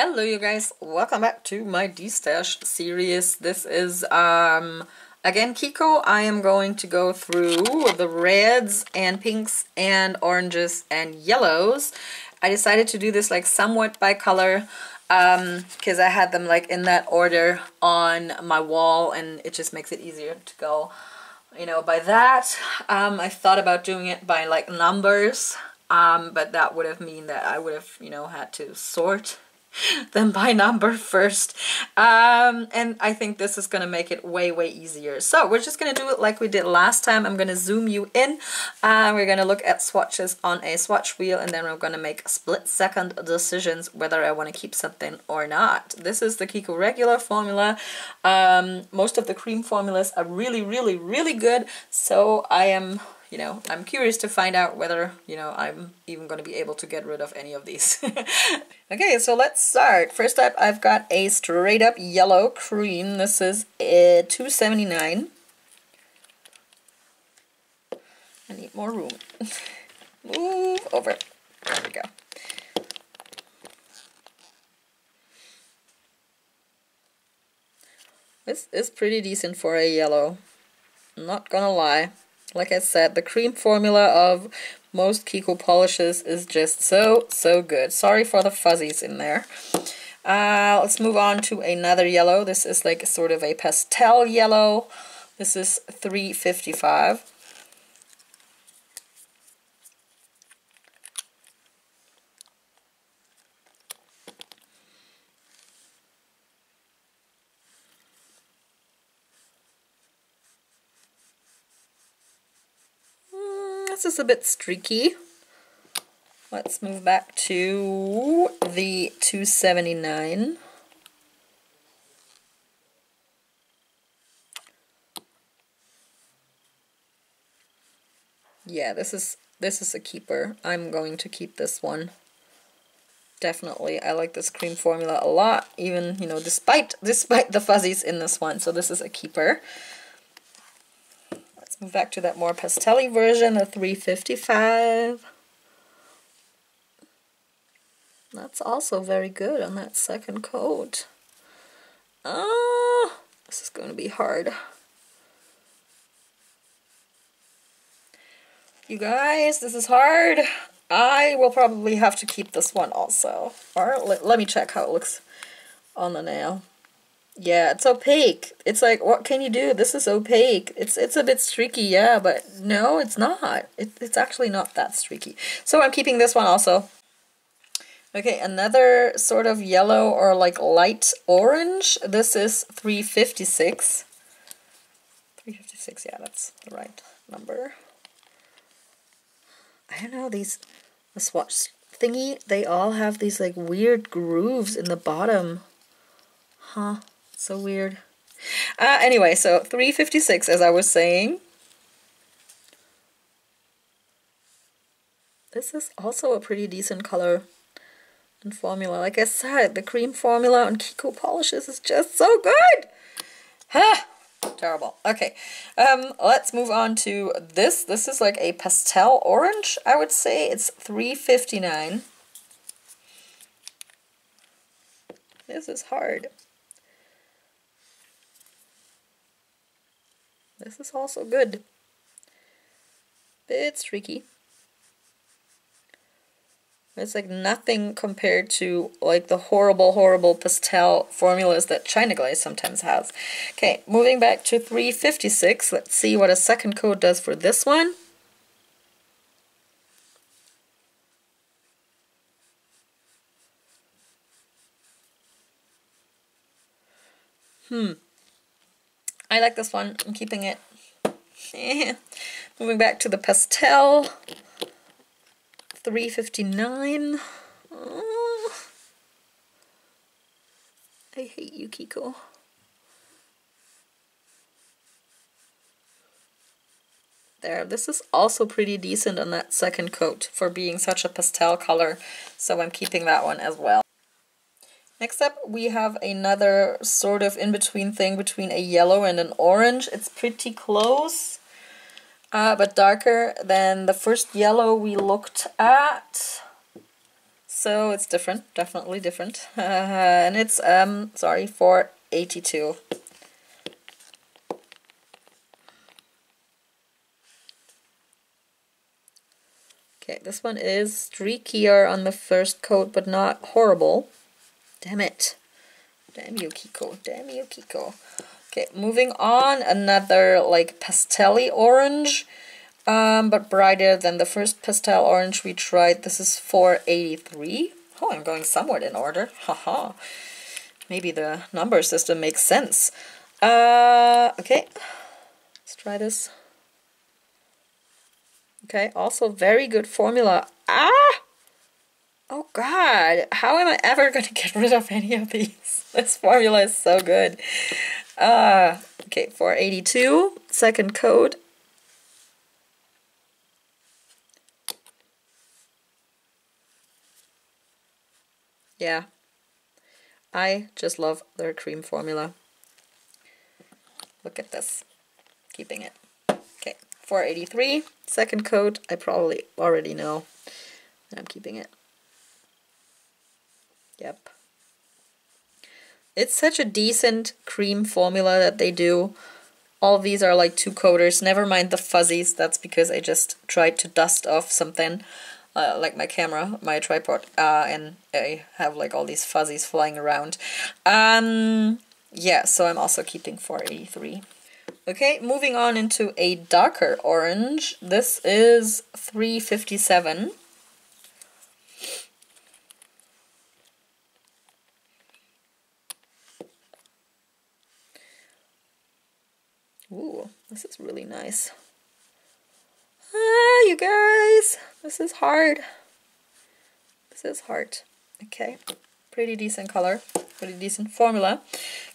Hello you guys, welcome back to my D-Stash series. This is again Kiko. I am going to go through the reds and pinks and oranges and yellows. I decided to do this like somewhat by color because I had them like in that order on my wall and it just makes it easier to go, you know, by that. I thought about doing it by like numbers, but that would have mean that I would have, you know, had to sort them by number first, and I think this is gonna make it way easier. So we're just gonna do it like we did last time. I'm gonna zoom you in. We're gonna look at swatches on a swatch wheel, and then we're gonna make split-second decisions whether I want to keep something or not. This is the Kiko regular formula. Most of the cream formulas are really good, so I am, you know, I'm curious to find out whether, you know, I'm even going to be able to get rid of any of these. Okay, so let's start. First up, I've got a straight up yellow cream. This is $2.79. I need more room. Move over. There we go. This is pretty decent for a yellow. I'm not gonna lie. Like I said, the cream formula of most Kiko polishes is just so good. Sorry for the fuzzies in there. Let's move on to another yellow. This is like sort of a pastel yellow. This is $3.55. This is a bit streaky. Let's move back to the $2.79. Yeah, this is a keeper. I'm going to keep this one. Definitely, I like this cream formula a lot, even, you know, despite the fuzzies in this one. So this is a keeper. Let's move back to that more pastel-y version, the $3.55. That's also very good on that second coat. Oh, this is going to be hard. You guys, this is hard. I will probably have to keep this one also. Or let me check how it looks on the nail. Yeah, it's opaque. It's like, what can you do? This is opaque. It's a bit streaky, yeah, but no, it's not. It's actually not that streaky. So I'm keeping this one also. Okay, another sort of yellow or like light orange. This is $3.56. $3.56, yeah, that's the right number. I don't know, the swatch thingy, they all have these like weird grooves in the bottom. Huh, so weird. Anyway, so $3.56 as I was saying. This is also a pretty decent color and formula. Like I said, the cream formula on Kiko polishes is just so good. Ha! Terrible. Okay, let's move on to this. This is like a pastel orange, I would say. It's $3.59. This is hard. This is also good. Bit streaky. It's like nothing compared to like the horrible pastel formulas that China Glaze sometimes has. Okay, moving back to $3.56. Let's see what a second coat does for this one. I like this one. I'm keeping it. Moving back to the pastel. $3.59. Oh, I hate you, Kiko. There, this is also pretty decent on that second coat for being such a pastel color, so I'm keeping that one as well. Next up, we have another sort of in-between thing between a yellow and an orange. It's pretty close. but darker than the first yellow we looked at. so it's different, definitely different. And it's, sorry, 482. Okay, this one is streakier on the first coat, but not horrible. Damn it. Damn you, Kiko. Damn you, Kiko. Okay, moving on, another like pastel-y orange, but brighter than the first pastel orange we tried. This is 483. Oh, I'm going somewhat in order. Haha. Maybe the number system makes sense. Okay, let's try this. Okay, also very good formula. Ah! Oh god, how am I ever going to get rid of any of these? This formula is so good. Okay, 482, second coat. Yeah, I just love their cream formula. Look at this, keeping it. Okay, 483, second coat. I probably already know, and I'm keeping it. Yep. It's such a decent cream formula that they do. All of these are like 2-coaters, never mind the fuzzies. That's because I just tried to dust off something, like my camera, my tripod, and I have like all these fuzzies flying around. Yeah, so I'm also keeping 483. Okay, moving on into a darker orange. This is 357. Ooh, this is really nice. Ah, you guys, this is hard. This is hard. Okay, pretty decent color, pretty decent formula.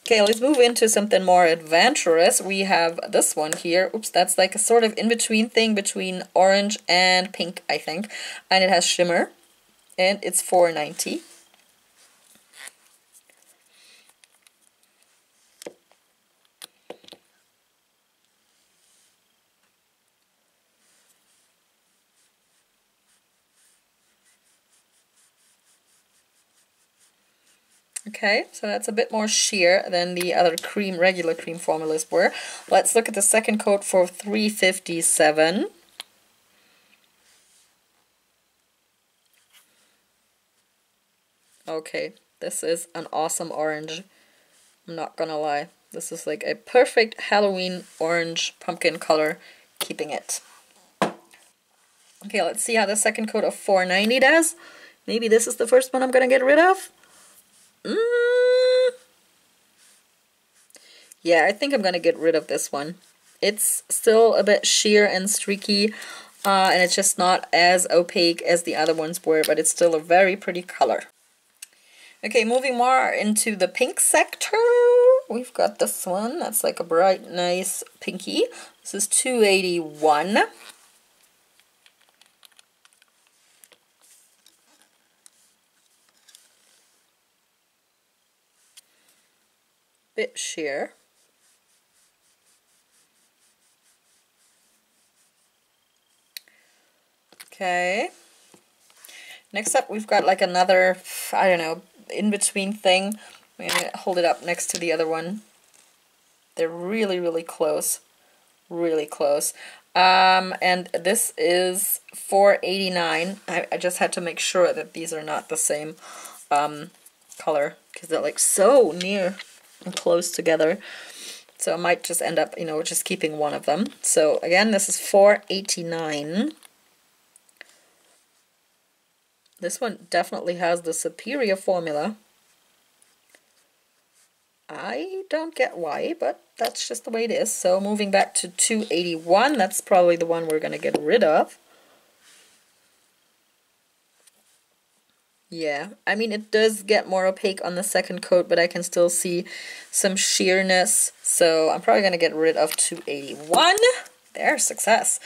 Okay, let's move into something more adventurous. We have this one here. Oops, that's like a sort of in-between thing between orange and pink, I think. And it has shimmer, and it's 490. Okay, so that's a bit more sheer than the other regular cream formulas were. Let's look at the second coat for 357. Okay, this is an awesome orange. I'm not gonna lie. This is like a perfect Halloween orange pumpkin color, keeping it. Okay, let's see how the second coat of 490 does. Maybe this is the first one I'm gonna get rid of. Yeah, I think I'm gonna get rid of this one. It's still a bit sheer and streaky, and it's just not as opaque as the other ones were, but it's still a very pretty color. Okay, moving more into the pink sector, we've got this one. That's like a bright, nice pinky. This is 281. Bit sheer. Okay. Next up, we've got like another, I don't know, in-between thing. I'm going to hold it up next to the other one. They're really, really close. Really close. And this is 489. I just had to make sure that these are not the same color, because they're like so near and close together. So I might just end up, you know, just keeping one of them. So again, this is 489. This one definitely has the superior formula. I don't get why, but that's just the way it is. So moving back to 281, that's probably the one we're going to get rid of. Yeah, I mean, it does get more opaque on the second coat, but I can still see some sheerness. So I'm probably going to get rid of 281. There, success.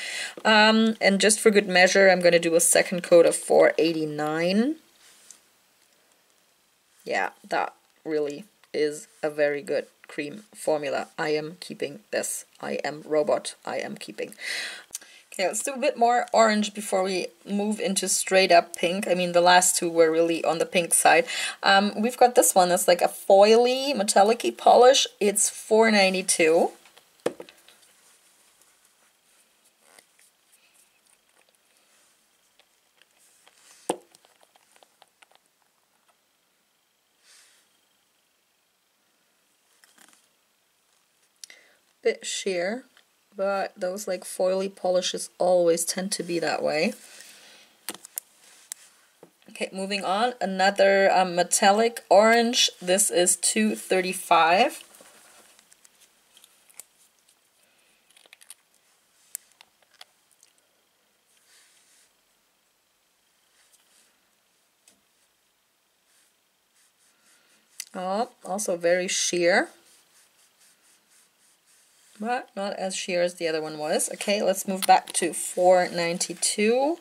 And just for good measure, I'm going to do a second coat of 489. Yeah, that really is a very good cream formula. I am keeping this. I am robot. I am keeping. Okay, let's do a bit more orange before we move into straight up pink. I mean, the last two were really on the pink side. We've got this one that's like a foily, metallic-y polish. It's $4.92. Bit sheer, but those like foily polishes always tend to be that way. Okay, moving on, another metallic orange. This is $2.35. Oh, also very sheer, but not as sheer as the other one was. Okay, let's move back to $4.92.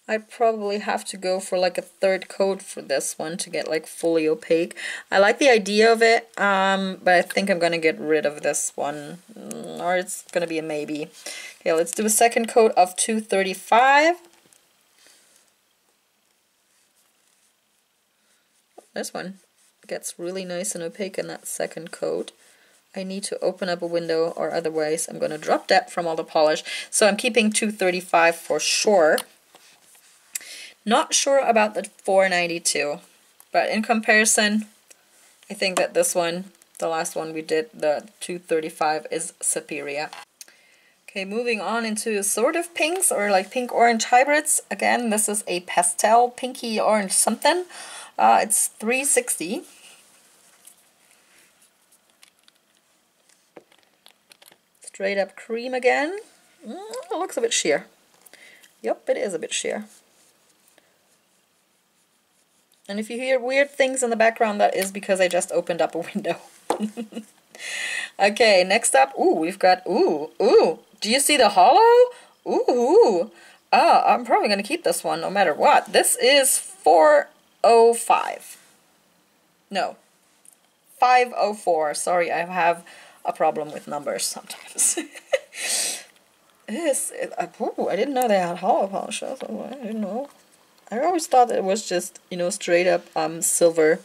I'd probably have to go for like a third coat for this one to get like fully opaque. I like the idea of it, but I think I'm gonna get rid of this one, or it's gonna be a maybe. Okay, let's do a second coat of $2.35. This one gets really nice and opaque in that second coat. I need to open up a window, or otherwise I'm going to drop that from all the polish. So I'm keeping $2.35 for sure. Not sure about the $4.92, but in comparison, I think that this one, the last one we did, the $2.35, is superior. Okay, moving on into sort of pinks, or like pink-orange hybrids. Again, this is a pastel pinky orange something. It's $3.60. Straight up cream again. It looks a bit sheer. Yep, it is a bit sheer. And if you hear weird things in the background, that is because I just opened up a window. Okay, next up, we've got, do you see the hollow? I'm probably going to keep this one no matter what. This is $4.05. No, $5.04. Sorry, I have a problem with numbers sometimes. I didn't know they had hollow polish. I didn't know. I always thought it was just, straight up silver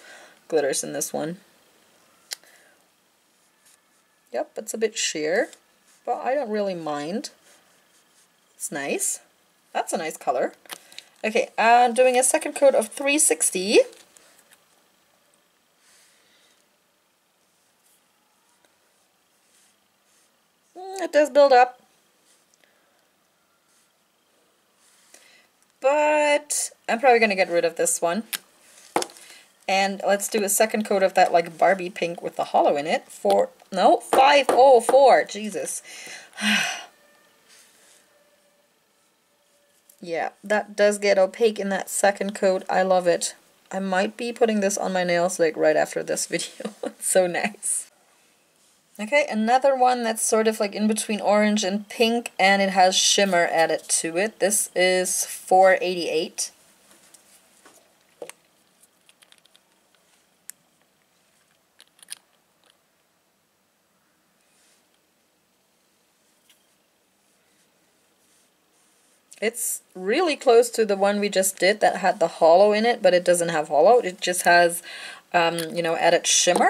glitters in this one. Yep, it's a bit sheer, but I don't really mind. It's nice. That's a nice color. Okay, doing a second coat of $3.60. It does build up, but I'm probably going to get rid of this one. And let's do a second coat of that like Barbie pink with the hollow in it for, no, $5.04. Jesus. Yeah, that does get opaque in that second coat. I love it. I might be putting this on my nails like right after this video. It's so nice. Okay, another one that's sort of like in between orange and pink, and it has shimmer added to it. This is $4.88. It's really close to the one we just did that had the hollow in it, but it doesn't have hollow. It just has, added shimmer.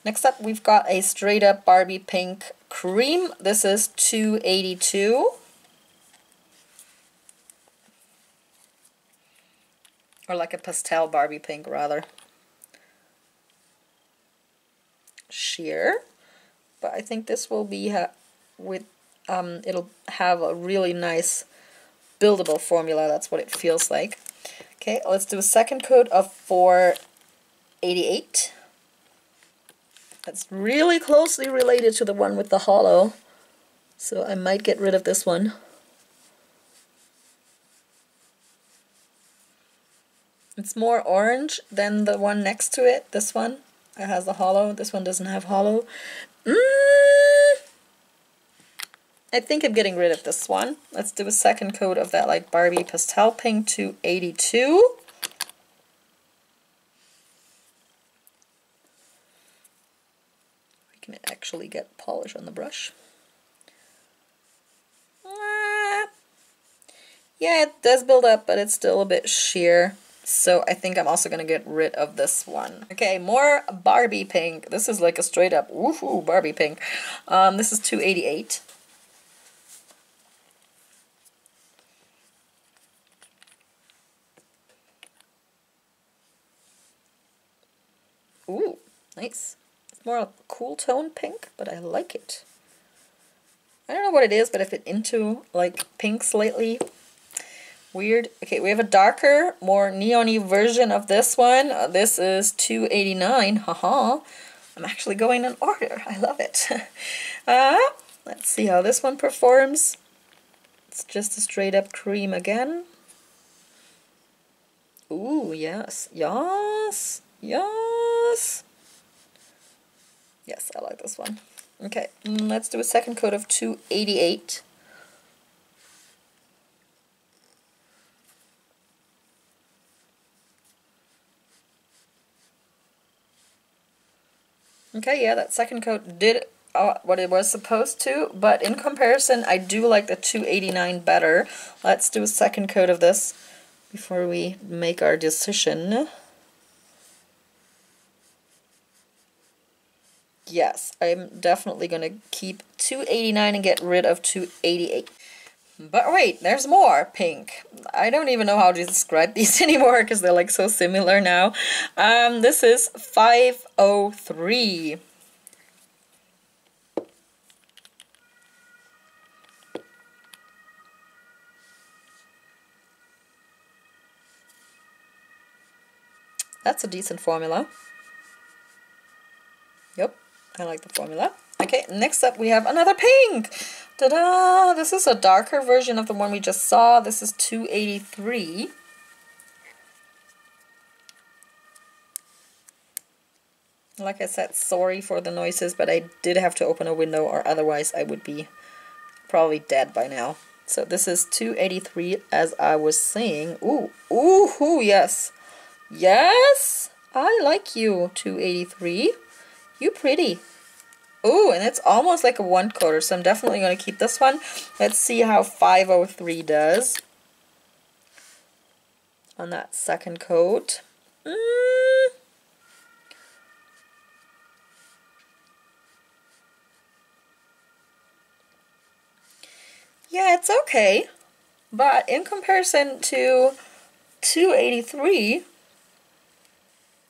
Next up, we've got a straight up Barbie pink cream. This is $2.82. Or like a pastel Barbie pink, rather. Sheer. But I think this will be it'll have a really nice buildable formula. That's what it feels like. Okay, let's do a second coat of $4.88. That's really closely related to the one with the hollow, so I might get rid of this one. It's more orange than the one next to it. This one, it has the hollow. This one doesn't have hollow. I think I'm getting rid of this one. Let's do a second coat of that like Barbie pastel pink, $2.82. can actually get polish on the brush. Yeah, it does build up, but it's still a bit sheer. So I think I'm also going to get rid of this one. Okay, more Barbie pink. This is like a straight up woohoo Barbie pink. This is 288. Ooh, nice. It's more a cool tone pink, but I like it. I don't know what it is, but I've been into like pinks lately. Weird. Okay, we have a darker, more neon-y version of this one. This is 289. Haha. I'm actually going in order. I love it. Let's see how this one performs. It's just a straight up cream again. Ooh, yes. Yes. Yes. Yes, I like this one. Okay, let's do a second coat of 288. Okay, yeah, that second coat did what it was supposed to, but in comparison, I do like the 289 better. Let's do a second coat of this before we make our decision. Yes, I'm definitely going to keep 289 and get rid of 288. But wait, there's more pink. I don't even know how to describe these anymore because they're like so similar now. This is 503. That's a decent formula. Yep, I like the formula. Okay, next up we have another pink. Ta-da! This is a darker version of the one we just saw. This is 283. Like I said, sorry for the noises, but I did have to open a window or otherwise I would be probably dead by now. So this is 283 as I was saying. Ooh, ooh, yes. Yes, I like you, 283. You pretty. Ooh, and it's almost like a one coater, so I'm definitely going to keep this one. Let's see how 503 does on that second coat. Yeah, it's okay, but in comparison to 283,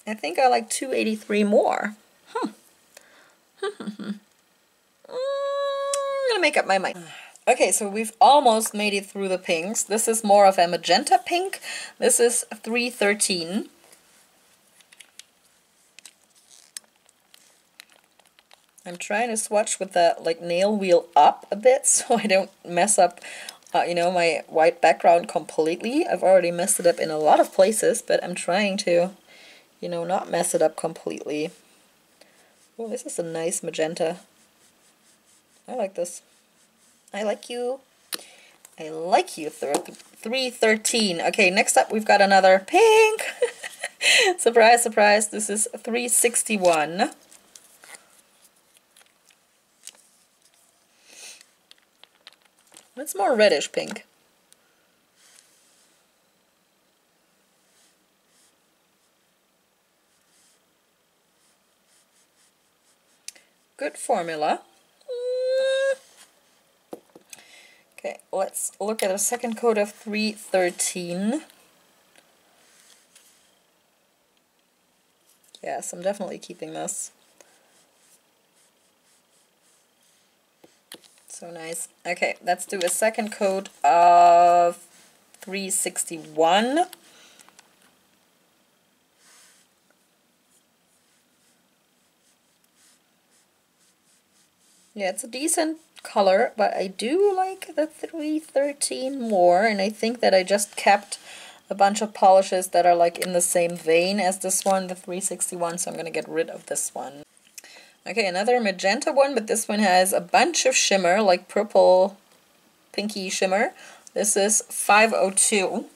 I think I like 283 more. I'm gonna make up my mind. Okay, so we've almost made it through the pinks. This is more of a magenta pink. This is 313. I'm trying to swatch with the like nail wheel up a bit so I don't mess up you know, my white background completely. I've already messed it up in a lot of places, but I'm trying to, you know, not mess it up completely. Oh, this is a nice magenta. I like this. I like you. I like you. 313. Okay, next up we've got another pink. Surprise, surprise. This is 361. It's more reddish pink. Good formula. Okay, let's look at a second coat of 313. Yes, I'm definitely keeping this. So nice. Okay, let's do a second coat of 361. Yeah, it's a decent color, but I do like the 313 more, and I think that I just kept a bunch of polishes that are like in the same vein as this one, the 361, so I'm going to get rid of this one. Okay, another magenta one, but this one has a bunch of shimmer, like purple, pinky shimmer. This is 502.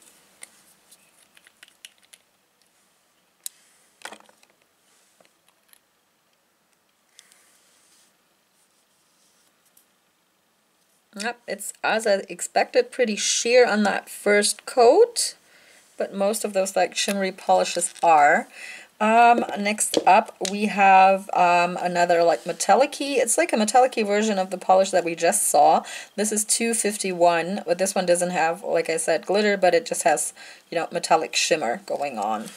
Yep, it's as I expected, pretty sheer on that first coat, but most of those like shimmery polishes are. Next up we have another like metallic-y. It's like a metallic-y version of the polish that we just saw. This is 251, but this one doesn't have, like I said, glitter, but it just has, you know, metallic shimmer going on.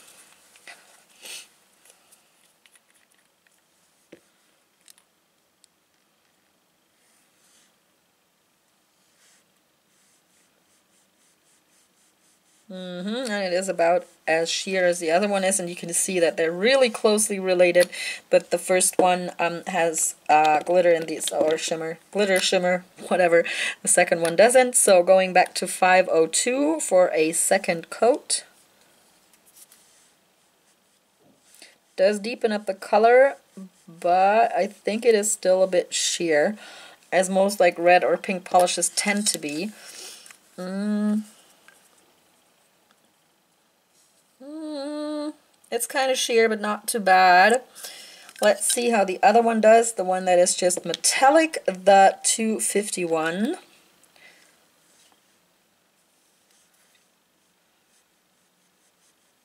And it is about as sheer as the other one is, and you can see that they're really closely related, but the first one has glitter in these, or shimmer, glitter, shimmer, whatever. The second one doesn't. So going back to 502 for a second coat. Does deepen up the color, but I think it is still a bit sheer, as most like red or pink polishes tend to be. It's kind of sheer, but not too bad. Let's see how the other one does, the one that is just metallic, the 251.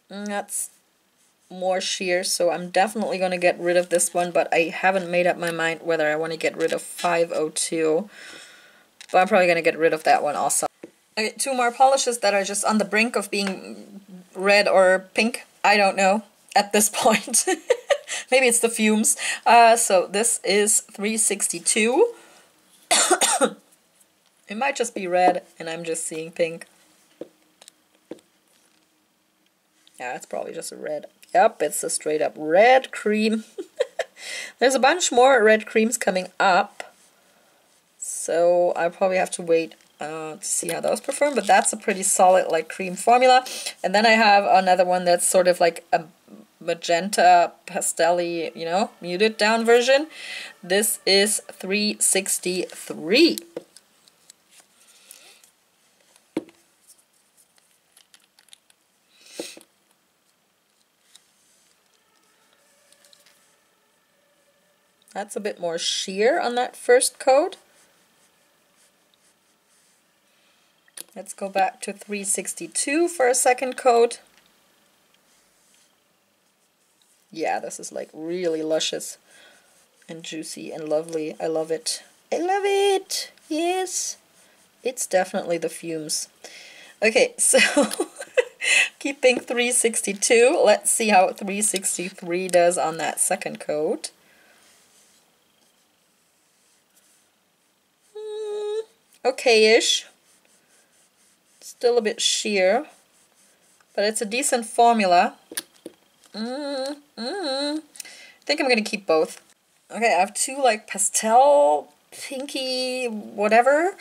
That's more sheer, so I'm definitely going to get rid of this one, but I haven't made up my mind whether I want to get rid of 502. But I'm probably going to get rid of that one also. Okay, two more polishes that are just on the brink of being red or pink. I don't know at this point. Maybe it's the fumes. So this is 362. It might just be red and I'm just seeing pink. Yeah, it's probably just a red. Yep, it's a straight up red cream. There's a bunch more red creams coming up, so I'll probably have to wait to see how those perform, but that's a pretty solid like cream formula. And then I have another one that's sort of like a magenta pastel-y, you know, muted down version. This is 363. That's a bit more sheer on that first coat. Let's go back to 362 for a second coat. Yeah, this is like really luscious and juicy and lovely. I love it. I love it! Yes! It's definitely the fumes. Okay, so keeping 362, let's see how 363 does on that second coat. Okay-ish. Still a bit sheer, but it's a decent formula. I think I'm gonna keep both. Okay, I have two like pastel, pinky, whatever.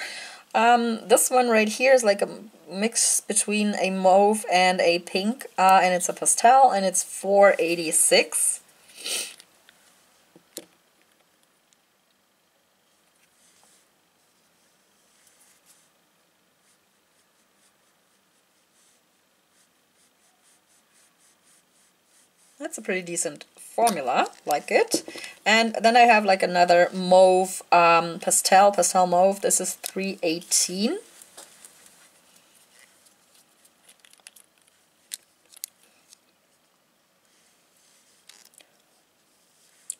This one right here is like a mix between a mauve and a pink, and it's a pastel, and it's 486. That's a pretty decent formula, like it. And then I have like another mauve pastel mauve. This is 318.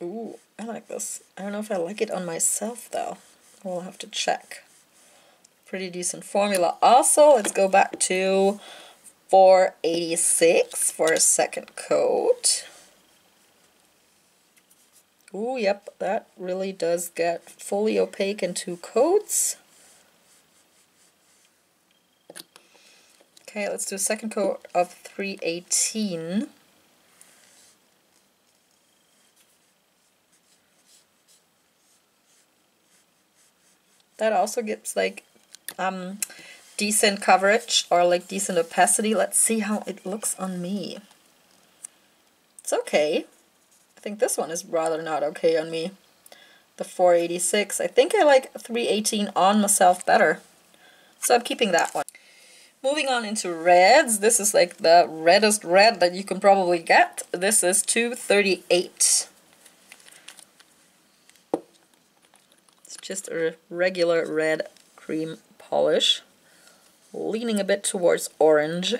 Ooh, I like this. I don't know if I like it on myself though. We'll have to check. Pretty decent formula. Also, let's go back to 486 for a second coat. Ooh, yep, that really does get fully opaque in two coats. Okay, let's do a second coat of 318. That also gets like decent coverage or like decent opacity. Let's see how it looks on me. It's okay. I think this one is rather not okay on me. The 486. I think I like 318 on myself better. So I'm keeping that one. Moving on into reds. This is like the reddest red that you can probably get. This is 238. It's just a regular red cream polish, leaning a bit towards orange.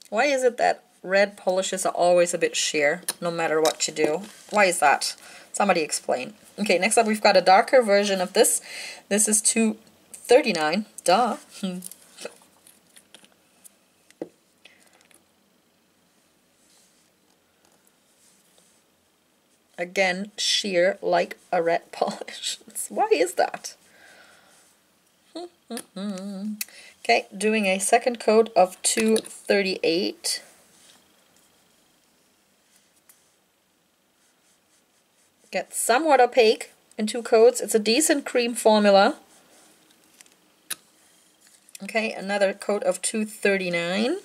Why is it that red polishes are always a bit sheer, no matter what you do? Why is that? Somebody explain. Okay, next up we've got a darker version of this. This is 239. Duh. Again, sheer like a red polish. Why is that? Okay, doing a second coat of 238. Get somewhat opaque in 2 coats. It's a decent cream formula. Okay, another coat of 239.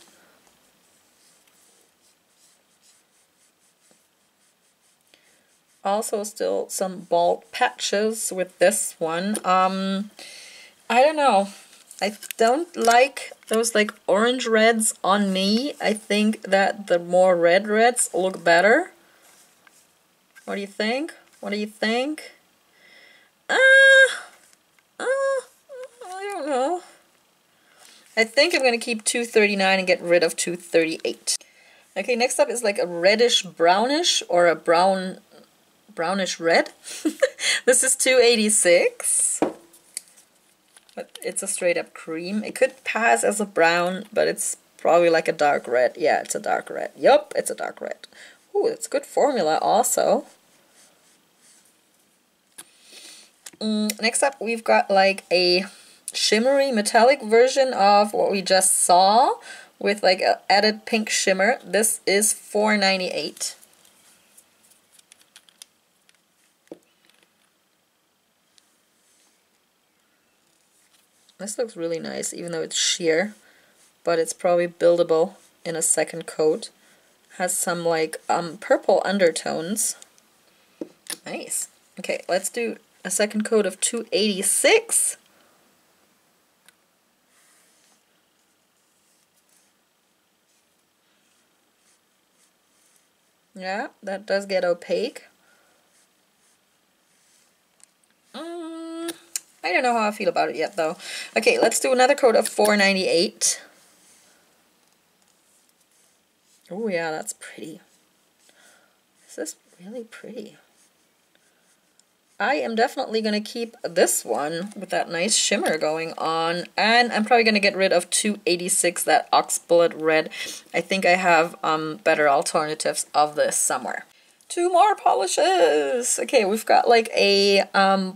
Also still some bald patches with this one. I don't know. I don't like those like orange reds on me. I think that the more red reds look better. What do you think? What do you think? I don't know. I think I'm going to keep 239 and get rid of 238. Okay, next up is like a reddish brownish or a brownish red. This is 286. But it's a straight up cream. It could pass as a brown, but it's probably like a dark red. Yeah, it's a dark red. Yup, it's a dark red. Ooh, it's good formula also. Next up we've got like a shimmery metallic version of what we just saw with like an added pink shimmer. This is 498. This looks really nice, even though it's sheer, but it's probably buildable in a second coat. Has some like purple undertones. Nice. Okay, let's do a second coat of 286. Yeah, that does get opaque. I don't know how I feel about it yet though. Okay, let's do another coat of 498. Oh yeah, that's pretty. This is really pretty. I am definitely going to keep this one with that nice shimmer going on, and I'm probably going to get rid of 286, that oxblood red. I think I have better alternatives of this somewhere. 2 more polishes! Okay, we've got like a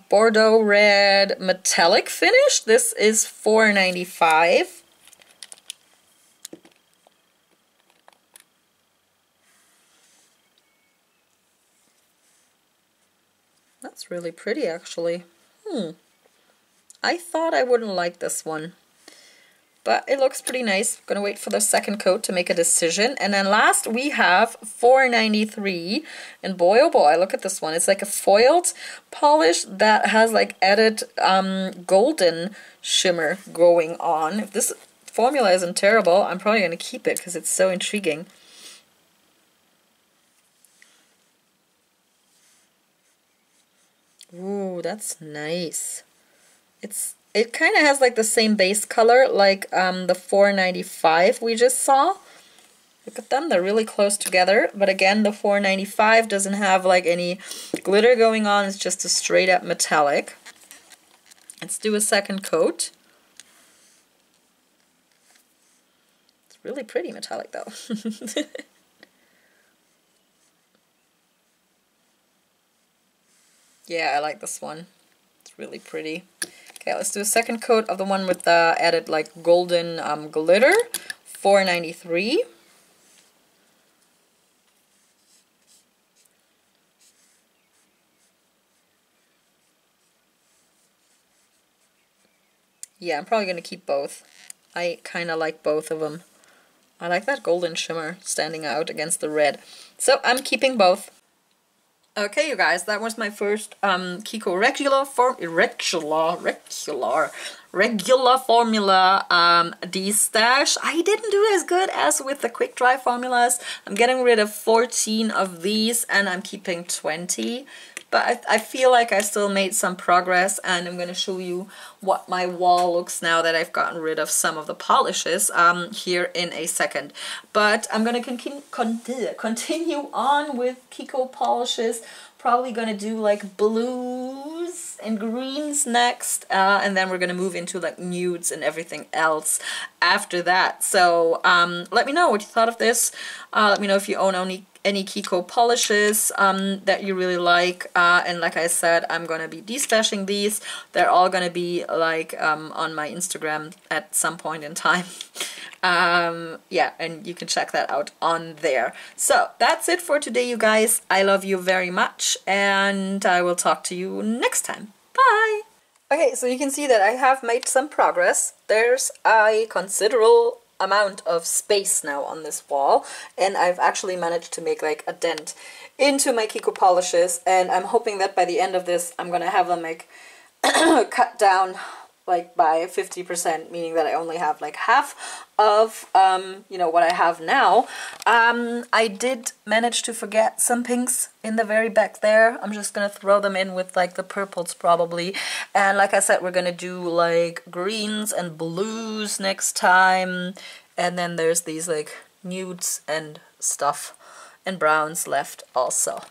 Bordeaux red metallic finish. This is 495. That's really pretty actually. I thought I wouldn't like this one, but it looks pretty nice. Gonna wait for the second coat to make a decision. And then last we have 493, and boy oh boy, look at this one. It's like a foiled polish that has like added golden shimmer going on. If this formula isn't terrible, I'm probably gonna keep it because it's so intriguing. Ooh, that's nice. It kind of has like the same base color like the 495 we just saw. Look at them, they're really close together. But again, the 495 doesn't have like any glitter going on. It's just a straight up metallic. Let's do a second coat. It's really pretty metallic though. Yeah, I like this one. It's really pretty. Okay, let's do a second coat of the one with the added like golden glitter. 493. Yeah, I'm probably going to keep both. I kind of like both of them. I like that golden shimmer standing out against the red. So I'm keeping both. Okay, you guys, that was my first Kiko regular formula de-stash. I didn't do as good as with the quick dry formulas. I'm getting rid of 14 of these and I'm keeping 20. But I feel like I still made some progress, and I'm going to show you what my wall looks now that I've gotten rid of some of the polishes here in a second. But I'm going to continue on with Kiko polishes. Probably going to do like blues and greens next, and then we're going to move into like nudes and everything else after that. So let me know what you thought of this. Let me know if you own any Kiko polishes that you really like, and like I said, I'm gonna be destashing these. They're all gonna be like on my Instagram at some point in time. Yeah, and you can check that out on there. So that's it for today, you guys. I love you very much, and I will talk to you next time. Bye! Okay, so you can see that I have made some progress. There's a considerable amount of space now on this wall, and I've actually managed to make like a dent into my Kiko polishes, and I'm hoping that by the end of this I'm gonna have them like cut down like by 50%, meaning that I only have like half of you know, what I have now. I did manage to forget some pinks in the very back there. I'm just gonna throw them in with like the purples probably, and like I said, we're gonna do like greens and blues next time, and then there's these like nudes and stuff and browns left also.